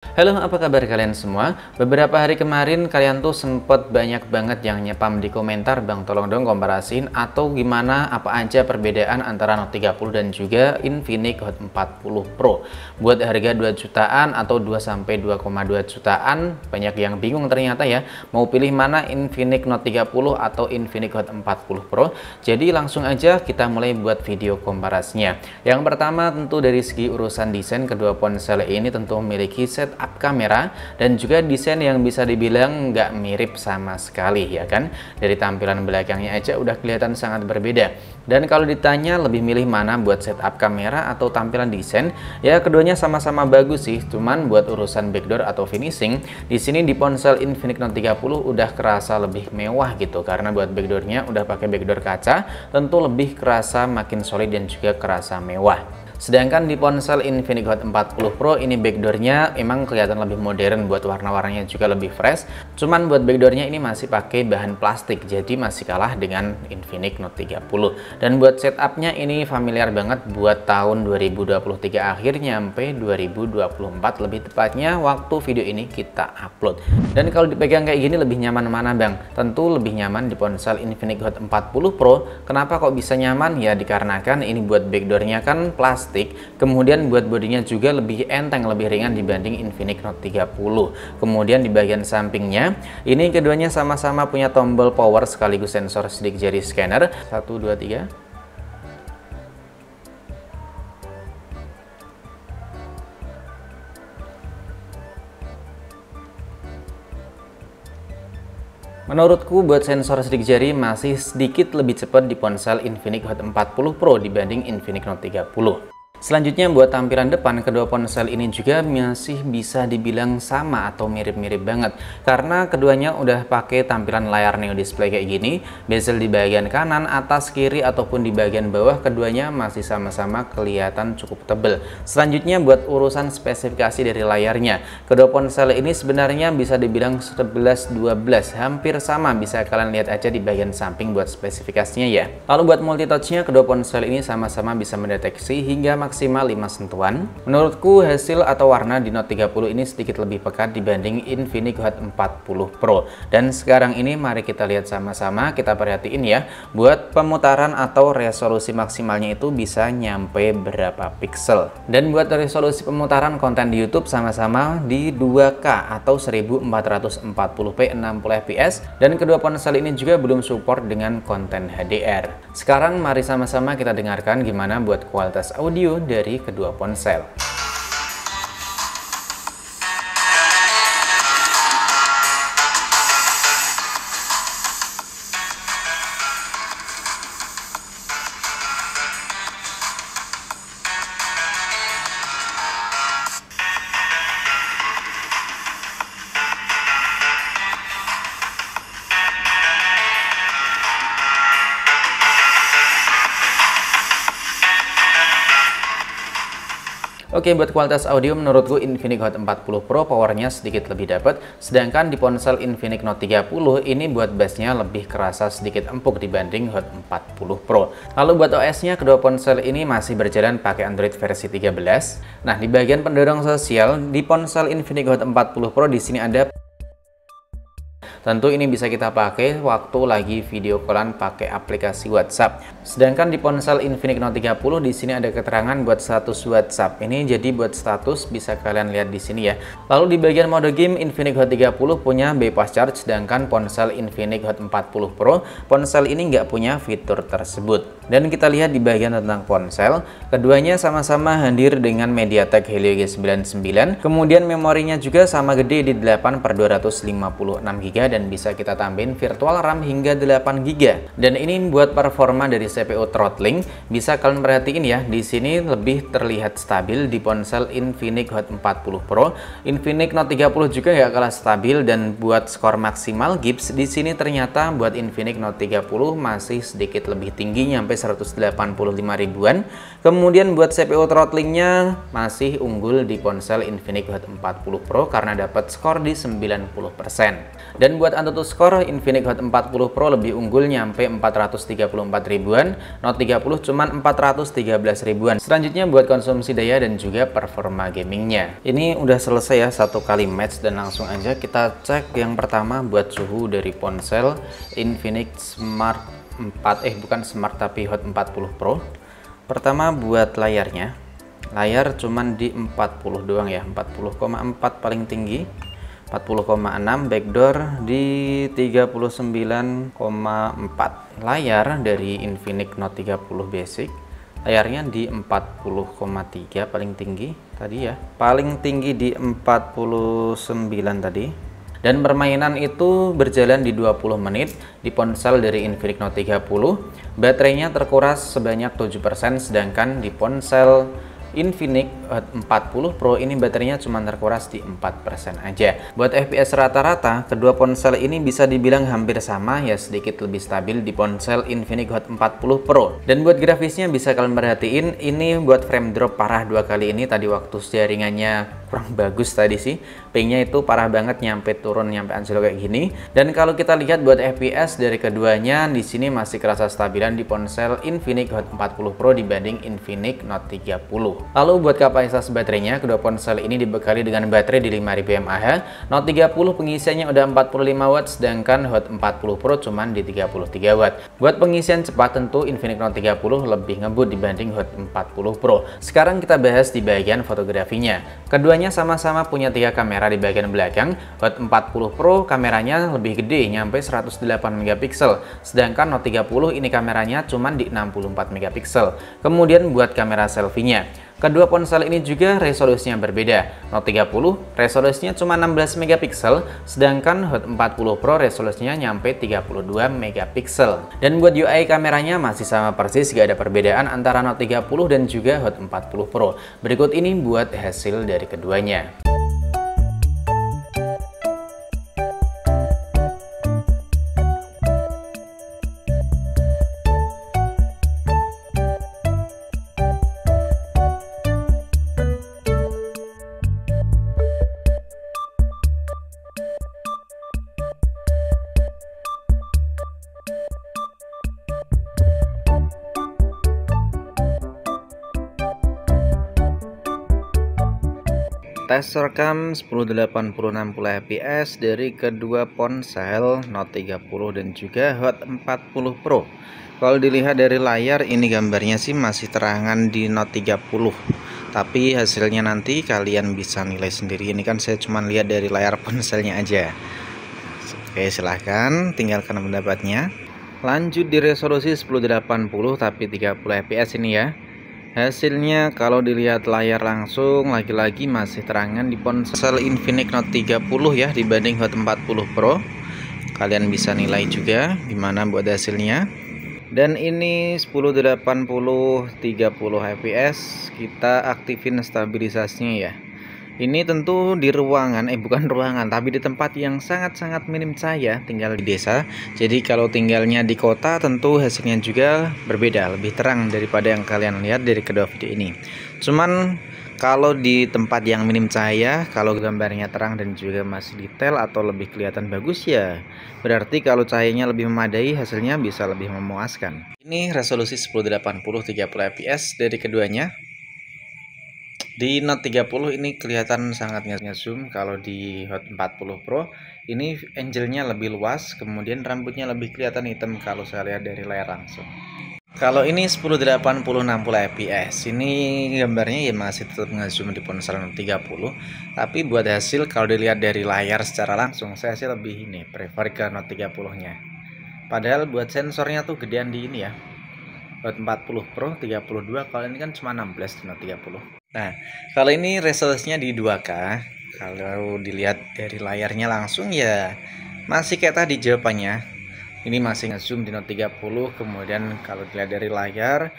Halo, apa kabar kalian semua? Beberapa hari kemarin kalian tuh sempet banyak banget yang nyepam di komentar, Bang tolong dong komparasiin atau gimana apa aja perbedaan antara Note 30 dan juga Infinix Hot 40 Pro. Buat harga 2 jutaan atau 2 sampai 2,2 jutaan, banyak yang bingung ternyata ya, mau pilih mana Infinix Note 30 atau Infinix Hot 40 Pro. Jadi langsung aja kita mulai buat video komparasinya. Yang pertama tentu dari segi urusan desain, kedua ponsel ini tentu memiliki setup kamera dan juga desain yang bisa dibilang nggak mirip sama sekali ya kan. Dari tampilan belakangnya aja udah kelihatan sangat berbeda. Dan kalau ditanya lebih milih mana buat setup kamera atau tampilan desain, ya keduanya sama-sama bagus sih. Cuman buat urusan backdoor atau finishing, di sini di ponsel Infinix Note 30 udah kerasa lebih mewah gitu, karena buat backdoornya udah pakai backdoor kaca, tentu lebih kerasa makin solid dan juga kerasa mewah. Sedangkan di ponsel Infinix Hot 40 Pro ini backdoornya emang kelihatan lebih modern, buat warna-warnanya juga lebih fresh. Cuman buat backdoornya ini masih pakai bahan plastik, jadi masih kalah dengan Infinix Note 30. Dan buat setupnya ini familiar banget buat tahun 2023 akhir nyampe 2024 lebih tepatnya waktu video ini kita upload. Dan kalau dipegang kayak gini lebih nyaman mana Bang? Tentu lebih nyaman di ponsel Infinix Hot 40 Pro. Kenapa kok bisa nyaman? Ya dikarenakan ini buat backdoornya kan plastik. Kemudian buat bodinya juga lebih enteng, lebih ringan dibanding Infinix Note 30. Kemudian di bagian sampingnya, ini keduanya sama-sama punya tombol power sekaligus sensor sidik jari scanner. 1, 2, 3. Menurutku buat sensor sidik jari masih sedikit lebih cepat di ponsel Infinix Hot 40 Pro dibanding Infinix Note 30. Selanjutnya buat tampilan depan, kedua ponsel ini juga masih bisa dibilang sama atau mirip-mirip banget, karena keduanya udah pakai tampilan layar Neo display kayak gini. Bezel di bagian kanan, atas, kiri ataupun di bagian bawah keduanya masih sama-sama kelihatan cukup tebal. Selanjutnya buat urusan spesifikasi dari layarnya, kedua ponsel ini sebenarnya bisa dibilang 11-12, hampir sama, bisa kalian lihat aja di bagian samping buat spesifikasinya ya. Lalu buat multitouchnya, kedua ponsel ini sama-sama bisa mendeteksi hingga maksimal 5 sentuhan. Menurutku hasil atau warna di Note 30 ini sedikit lebih pekat dibanding Infinix Hot 40 Pro. Dan sekarang ini mari kita lihat sama-sama, kita perhatiin ya, buat pemutaran atau resolusi maksimalnya itu bisa nyampe berapa pixel. Dan buat resolusi pemutaran konten di YouTube sama-sama di 2K atau 1440p 60 fps, dan kedua ponsel ini juga belum support dengan konten HDR. Sekarang mari sama-sama kita dengarkan gimana buat kualitas audio dari kedua ponsel. Oke, buat kualitas audio menurutku Infinix Hot 40 Pro powernya sedikit lebih dapat, sedangkan di ponsel Infinix Note 30 ini buat bassnya lebih kerasa sedikit empuk dibanding Hot 40 Pro. Lalu buat OS-nya, kedua ponsel ini masih berjalan pakai Android versi 13. Nah, di bagian pendorong sosial di ponsel Infinix Hot 40 Pro di sini ada. Tentu ini bisa kita pakai waktu lagi video callan pakai aplikasi WhatsApp. Sedangkan di ponsel Infinix Note 30 di sini ada keterangan buat status WhatsApp. Ini jadi buat status bisa kalian lihat di sini ya. Lalu di bagian mode game Infinix Hot 30 punya bypass charge, sedangkan ponsel Infinix Hot 40 Pro ponsel ini nggak punya fitur tersebut. Dan kita lihat di bagian tentang ponsel, keduanya sama-sama hadir dengan MediaTek Helio G99. Kemudian memorinya juga sama gede di 8/256GB dan bisa kita tambahin virtual RAM hingga 8GB. Dan ini buat performa dari CPU throttling, bisa kalian perhatiin ya, di sini lebih terlihat stabil di ponsel Infinix Hot 40 Pro. Infinix Note 30 juga nggak kalah stabil, dan buat skor maksimal Gibbs di sini ternyata buat Infinix Note 30 masih sedikit lebih tinggi, nyampe 185 ribuan. Kemudian buat CPU throttlingnya masih unggul di ponsel Infinix Hot 40 Pro karena dapat skor di 90%. Dan Dan buat AnTuTu Score, Infinix Hot 40 Pro lebih unggul nyampe 434 ribuan, Note 30 cuman 413 ribuan. Selanjutnya buat konsumsi daya dan juga performa gamingnya. Ini udah selesai ya satu kali match, dan langsung aja kita cek yang pertama buat suhu dari ponsel Infinix Smart 4, bukan Smart tapi Hot 40 Pro. Pertama buat layarnya. Layar cuman di 40 doang ya, 40,4 paling tinggi, 40,6, backdoor di 39,4. Layar dari Infinix Note 30 Basic, layarnya di 40,3 paling tinggi tadi ya, paling tinggi di 49 tadi. Dan permainan itu berjalan di 20 menit di ponsel dari Infinix Note 30. Baterainya terkuras sebanyak 7%, sedangkan di ponsel Infinix Hot 40 Pro ini baterainya cuma terkuras di 4% aja. Buat FPS rata-rata, kedua ponsel ini bisa dibilang hampir sama ya, sedikit lebih stabil di ponsel Infinix Hot 40 Pro. Dan buat grafisnya bisa kalian perhatiin, ini buat frame drop parah dua kali ini. Tadi waktu jaringannya kurang bagus tadi sih, pingnya itu parah banget, nyampe turun, nyampe anjlok kayak gini. Dan kalau kita lihat buat FPS dari keduanya, di sini masih kerasa stabilan di ponsel Infinix Hot 40 Pro dibanding Infinix Note 30. Lalu buat kapasitas baterainya, kedua ponsel ini dibekali dengan baterai di 5000 mAh. Note 30 pengisiannya udah 45 watt, sedangkan Hot 40 Pro cuman di 33 watt. Buat pengisian cepat tentu Infinix Note 30 lebih ngebut dibanding Hot 40 Pro. Sekarang kita bahas di bagian fotografinya. Keduanya sama-sama punya 3 kamera di bagian belakang. Hot 40 Pro kameranya lebih gede, nyampe 108 megapiksel, sedangkan Note 30 ini kameranya cuman di 64 megapiksel. Kemudian buat kamera selfie-nya, kedua ponsel ini juga resolusinya berbeda. Note 30 resolusinya cuma 16 megapiksel, sedangkan Hot 40 Pro resolusinya nyampe 32 megapiksel. Dan buat UI kameranya masih sama persis, gak ada perbedaan antara Note 30 dan juga Hot 40 Pro. Berikut ini buat hasil dari keduanya. Tes rekam 1080 60 fps dari kedua ponsel Note 30 dan juga Hot 40 Pro. Kalau dilihat dari layar, ini gambarnya sih masih terangan di Note 30, tapi hasilnya nanti kalian bisa nilai sendiri. Ini kan saya cuma lihat dari layar ponselnya aja. Oke, silahkan tinggalkan pendapatnya. Lanjut di resolusi 1080 tapi 30 fps ini ya. Hasilnya kalau dilihat layar langsung, lagi-lagi masih terangan di ponsel Infinix Note 30 ya dibanding Hot 40 Pro. Kalian bisa nilai juga gimana buat hasilnya. Dan ini 1080 30 fps, kita aktifin stabilisasinya ya. Ini tentu di ruangan, bukan ruangan, tapi di tempat yang sangat-sangat minim cahaya, tinggal di desa. Jadi kalau tinggalnya di kota tentu hasilnya juga berbeda, lebih terang daripada yang kalian lihat dari kedua video ini. Cuman kalau di tempat yang minim cahaya, kalau gambarnya terang dan juga masih detail atau lebih kelihatan bagus ya, berarti kalau cahayanya lebih memadai, hasilnya bisa lebih memuaskan. Ini resolusi 1080 30 fps dari keduanya. Di Note 30 ini kelihatan sangat nge-zoom. Kalau di Hot 40 Pro ini angle-nya lebih luas, kemudian rambutnya lebih kelihatan hitam kalau saya lihat dari layar langsung. Kalau ini 1080 60 fps, ini gambarnya ya masih tetap nge-zoom di ponsel Note 30, tapi buat hasil kalau dilihat dari layar secara langsung, saya sih lebih prefer ke Note 30-nya. Padahal buat sensornya tuh gedean di ini ya, Hot 40 Pro 32, kalau ini kan cuma 16 di Note 30. Nah, kalau ini resolusinya di 2K, kalau dilihat dari layarnya langsung ya masih kayak tadi jawabannya. Ini masih nge-zoom di Note 30, kemudian kalau dilihat dari layar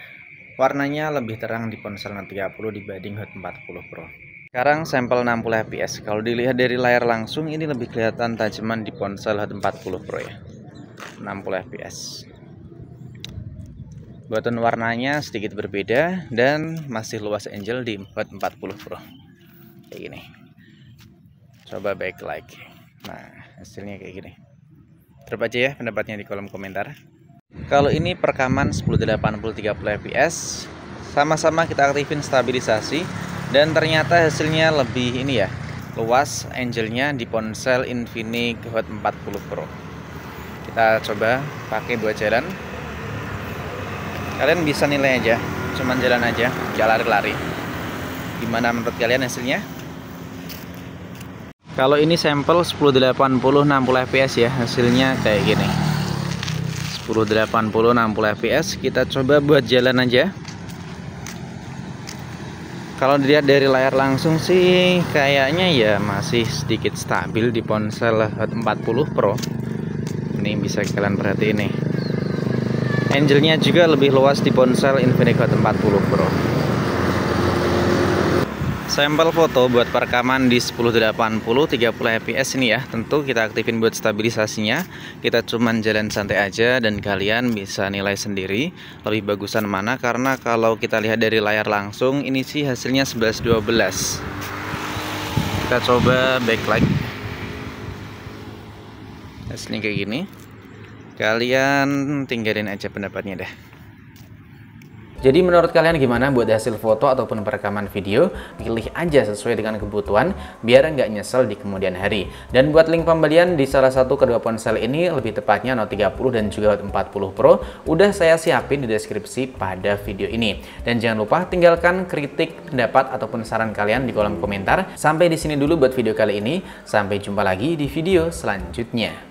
warnanya lebih terang di ponsel Note 30 dibanding Hot 40 Pro. Sekarang sampel 60 fps. Kalau dilihat dari layar langsung ini lebih kelihatan tajaman di ponsel Hot 40 Pro ya. 60 fps. Button warnanya sedikit berbeda dan masih luas angle di Hot 40 Pro. Kayak gini. Coba backlight. Nah, hasilnya kayak gini. Drop aja ya pendapatnya di kolom komentar. Kalau ini perekaman 1080 30 fps, sama-sama kita aktifin stabilisasi dan ternyata hasilnya lebih ini ya, luas angle-nya di ponsel Infinix Hot 40 Pro. Kita coba pakai 2 jalan. Kalian bisa nilai aja, cuman jalan aja, nggak lari-lari. Gimana menurut kalian hasilnya? Kalau ini sampel 1080 60 fps ya, hasilnya kayak gini. 1080 60 fps, kita coba buat jalan aja. Kalau dilihat dari layar langsung sih kayaknya ya masih sedikit stabil di ponsel Hot 40 Pro. Ini bisa kalian perhatiin nih. Angle-nya juga lebih luas di ponsel Infinix Hot 40 Pro. Sampel foto buat perekaman di 1080 30 fps ini ya, tentu kita aktifin buat stabilisasinya. Kita cuman jalan santai aja dan kalian bisa nilai sendiri lebih bagusan mana, karena kalau kita lihat dari layar langsung ini sih hasilnya 11-12. Kita coba backlight. Hasilnya kayak gini. Kalian tinggalin aja pendapatnya deh. Jadi menurut kalian gimana buat hasil foto ataupun perekaman video? Pilih aja sesuai dengan kebutuhan biar nggak nyesel di kemudian hari. Dan buat link pembelian di salah satu kedua ponsel ini, lebih tepatnya Note 30 dan juga Hot 40 Pro, udah saya siapin di deskripsi pada video ini. Dan jangan lupa tinggalkan kritik, pendapat ataupun saran kalian di kolom komentar. Sampai di sini dulu buat video kali ini. Sampai jumpa lagi di video selanjutnya.